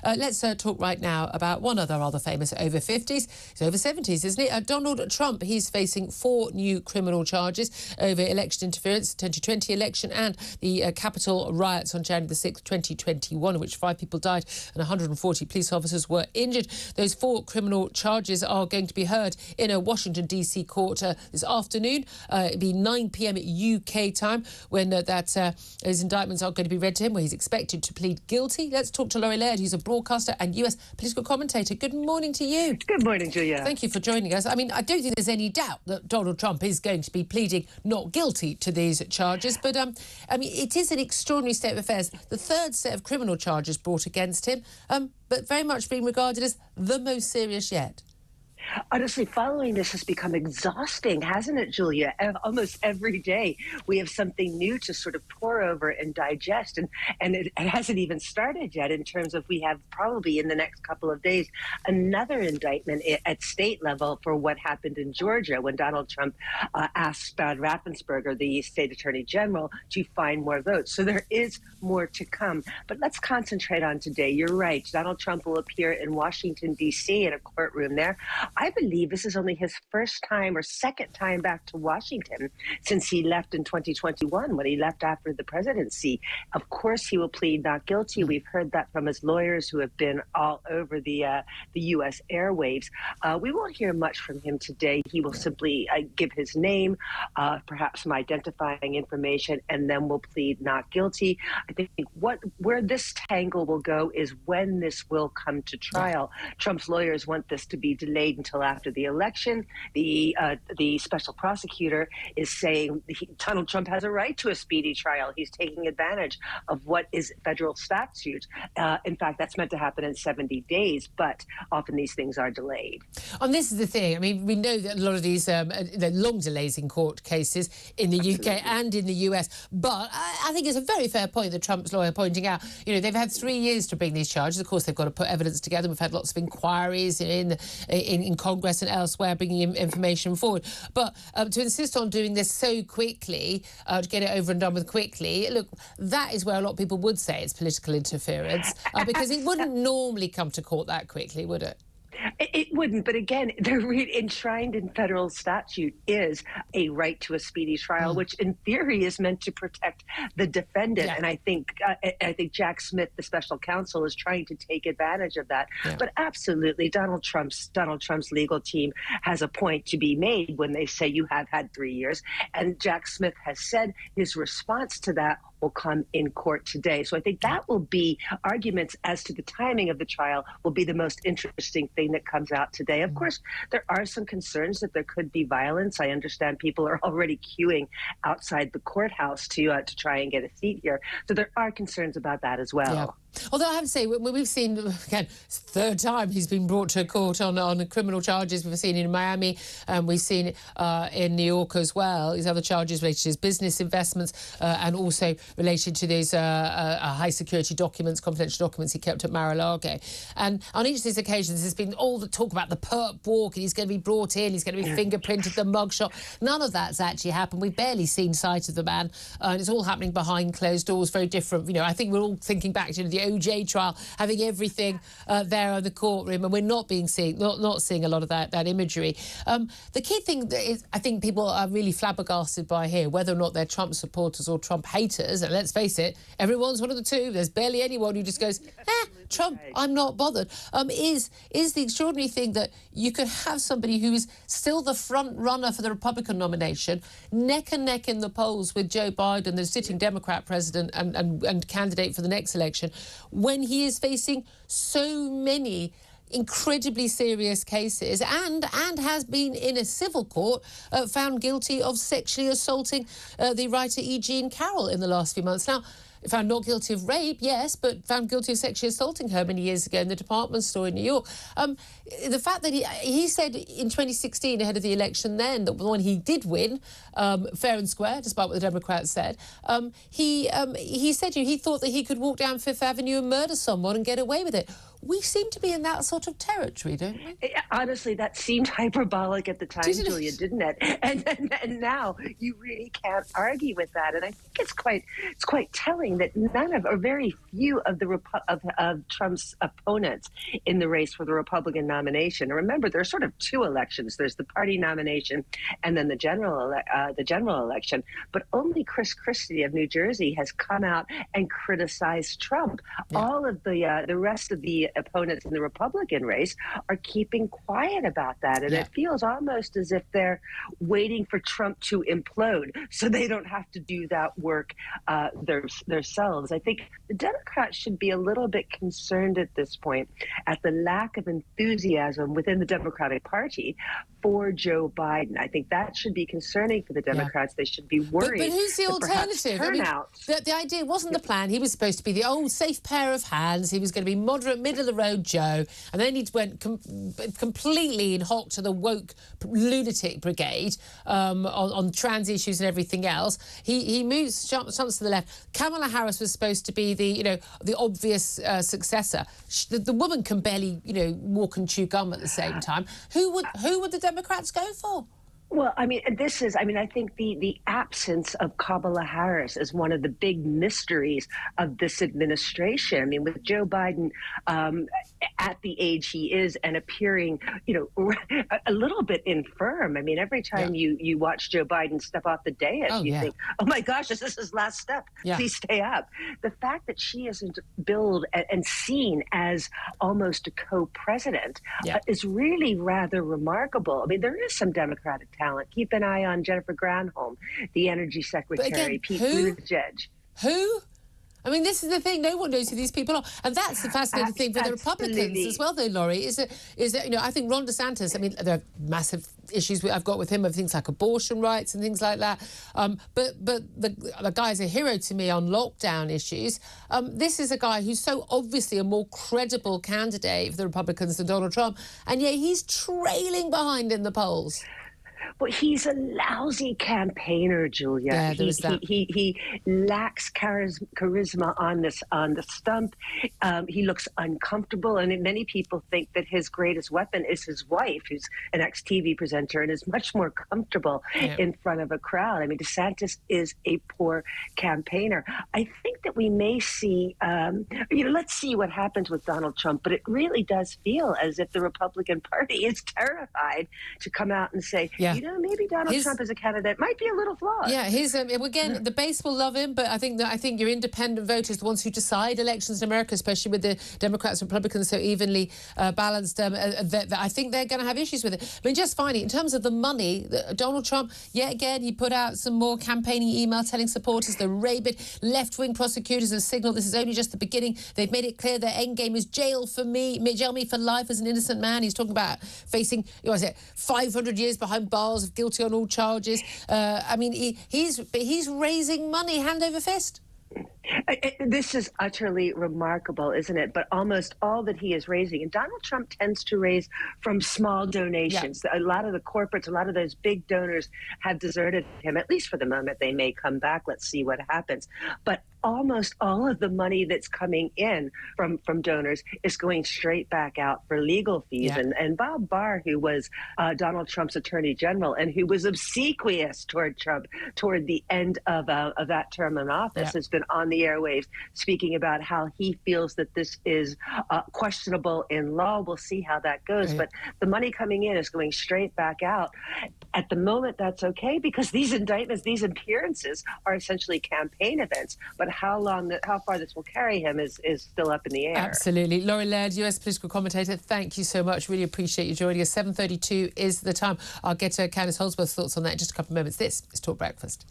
Let's talk right now about one other rather famous over 50s. He's over 70s, isn't he? Donald Trump. He's facing 4 new criminal charges over election interference, the 2020 election and the Capitol riots on January the 6th, 2021, in which 5 people died and 140 police officers were injured. Those 4 criminal charges are going to be heard in a Washington, D.C. court this afternoon. It'll be 9 p.m. UK time when those indictments are going to be read to him, where he's expected to plead guilty. Let's talk to Laurie Laird, who's a broadcaster and US political commentator. Good morning to you. Good morning, Julia. Thank you for joining us. I mean, I don't think there's any doubt that Donald Trump is going to be pleading not guilty to these charges, but I mean, it is an extraordinary state of affairs. The 3rd set of criminal charges brought against him, but very much being regarded as the most serious yet. Honestly, following this has become exhausting, hasn't it, Julia? Almost every day we have something new to sort of pore over and digest, and it hasn't even started yet in terms of we have probably in the next couple of days another indictment at state level for what happened in Georgia when Donald Trump asked Brad Raffensperger, the state attorney general, to find more votes. So there is more to come. But let's concentrate on today. You're right. Donald Trump will appear in Washington, D.C. in a courtroom there. I believe this is only his first time or second time back to Washington since he left in 2021, when he left after the presidency. Of course, he will plead not guilty. We've heard that from his lawyers who have been all over the U.S. airwaves. We won't hear much from him today. He will simply give his name, perhaps some identifying information, and then will plead not guilty. I think where this tangle will go is when this will come to trial. Trump's lawyers want this to be delayed until after the election. The special prosecutor is saying Donald Trump has a right to a speedy trial. He's taking advantage of what is federal statute. In fact, that's meant to happen in 70 days, but often these things are delayed. And this is the thing. I mean, we know that a lot of these the long delays in court cases in the UK and in the US, but I think it's a very fair point that Trump's lawyer pointing out. You know, they've had 3 years to bring these charges. Of course, they've got to put evidence together. We've had lots of inquiries in Congress and elsewhere bringing information forward. But to insist on doing this so quickly, to get it over and done with quickly, look, that is where a lot of people would say it's political interference, because it wouldn't normally come to court that quickly, would it? It wouldn't, but again, enshrined in federal statute is a right to a speedy trial, which in theory is meant to protect the defendant. Yeah. And I think Jack Smith, the special counsel, is trying to take advantage of that. Yeah. But absolutely, Donald Trump's legal team has a point to be made when they say you have had 3 years. And Jack Smith has said his response to that will come in court today. So I think that will be arguments as to the timing of the trial will be the most interesting thing that comes out today. Of course, there are some concerns that there could be violence. I understand people are already queuing outside the courthouse to try and get a seat here. So there are concerns about that as well. Yeah. Although I have to say, we've seen, again, it's the 3rd time he's been brought to court on criminal charges. We've seen it in Miami, and we've seen it in New York as well. These other charges related to his business investments and also related to these high-security documents, confidential documents he kept at Mar-a-Lago. And on each of these occasions, there's been all the talk about the perp walk, and he's going to be brought in, he's going to be fingerprinted, the mugshot. None of that's actually happened. We've barely seen sight of the man, and it's all happening behind closed doors, very different. You know, I think we're all thinking back to the OJ trial, having everything there in the courtroom, and we're not seeing a lot of that imagery. The key thing that is, I think people are really flabbergasted by here, whether or not they're Trump supporters or Trump haters, and let's face it, everyone's one of the two. There's barely anyone who just goes, Trump, I'm not bothered. Is the extraordinary thing that you could have somebody who is still the front runner for the Republican nomination, neck and neck in the polls with Joe Biden, the sitting Democrat president and candidate for the next election, when he is facing so many incredibly serious cases and has been in a civil court found guilty of sexually assaulting the writer E. Jean Carroll in the last few months. Now, found not guilty of rape, yes, but found guilty of sexually assaulting her many years ago in the department store in New York. The fact that he said in 2016, ahead of the election then, that when he did win, fair and square, despite what the Democrats said, he said he thought that he could walk down Fifth Avenue and murder someone and get away with it. we seem to be in that sort of territory, don't we? Honestly, that seemed hyperbolic at the time, Julia, didn't it? And now you really can't argue with that. And I think it's quite telling that none of, or very few of of Trump's opponents in the race for the Republican nomination. And remember, there are sort of two elections. There's the party nomination, and then the general election. But only Chris Christie of New Jersey has come out and criticized Trump. Yeah. All of the rest of the opponents in the Republican race are keeping quiet about that. And it feels almost as if they're waiting for Trump to implode so they don't have to do that work themselves. I think the Democrats should be a little bit concerned at this point at the lack of enthusiasm within the Democratic Party for Joe Biden. I think that should be concerning for the Democrats. They should be worried. But who's the alternative? I mean, the idea wasn't the plan. He was supposed to be the old safe pair of hands. He was going to be moderate, middle-of-the-road Joe. And then he went completely in hock to the woke lunatic brigade on trans issues and everything else. He moves, jumps to the left. Kamala Harris was supposed to be the obvious successor. The woman can barely, walk and chew gum at the same time. Who would the Democrats go for? Well, I think the absence of Kamala Harris is one of the big mysteries of this administration. I mean, with Joe Biden at the age he is and appearing, a little bit infirm. I mean, every time you watch Joe Biden step off the dais, you think, oh my gosh, this is his last step. Yeah. Please stay up. The fact that she isn't billed and seen as almost a co-president is really rather remarkable. I mean, there is some Democratic talent. Keep an eye on Jennifer Granholm, the energy secretary, Pete Buttigieg. Who? I mean, this is the thing. No one knows who these people are. And that's the fascinating thing for the Republicans as well, though, Laurie, is that I think Ron DeSantis, I mean, there are massive issues I've got with him of things like abortion rights and things like that. But the guy's a hero to me on lockdown issues. This is a guy who's so obviously a more credible candidate for the Republicans than Donald Trump. And yet he's trailing behind in the polls. But he's a lousy campaigner, Julia. Yeah, there is that. He lacks charisma on the stump. He looks uncomfortable, and many people think that his greatest weapon is his wife, who's an ex-TV presenter and is much more comfortable in front of a crowd. I mean, DeSantis is a poor campaigner. I think that we may see, let's see what happens with Donald Trump, but it really does feel as if the Republican Party is terrified to come out and say, maybe Donald Trump as a candidate might be a little flawed. Yeah, again, the base will love him, but I think your independent voters, the ones who decide elections in America, especially with the Democrats and Republicans so evenly balanced, I think they're going to have issues with it. I mean, just finally, in terms of the money, Donald Trump, yet again, he put out some more campaigning email telling supporters the rabid left-wing prosecutors have signaled this is only just the beginning. They've made it clear their end game is jail me for life as an innocent man. He's talking about facing, 500 years behind bars, guilty on all charges. He's raising money hand over fist. This is utterly remarkable, isn't it? But almost all that he is raising, and Donald Trump tends to raise from small donations. Yeah. A lot of the corporates, a lot of those big donors have deserted him, at least for the moment. They may come back. Let's see what happens. But almost all of the money that's coming in from donors is going straight back out for legal fees. Yeah. And Bob Barr, who was Donald Trump's attorney general and who was obsequious toward Trump toward the end of that term in office, has been on the airwaves speaking about how he feels that this is questionable in law. We'll see how that goes. But the money coming in is going straight back out. At the moment, that's okay because these indictments, these appearances are essentially campaign events. But how far this will carry him is still up in the air. Absolutely. Laurie Laird, US political commentator, thank you so much. Really appreciate you joining us. 7:32 is the time. I'll get Candice Holdsworth's thoughts on that in just a couple of moments. This is Talk Breakfast.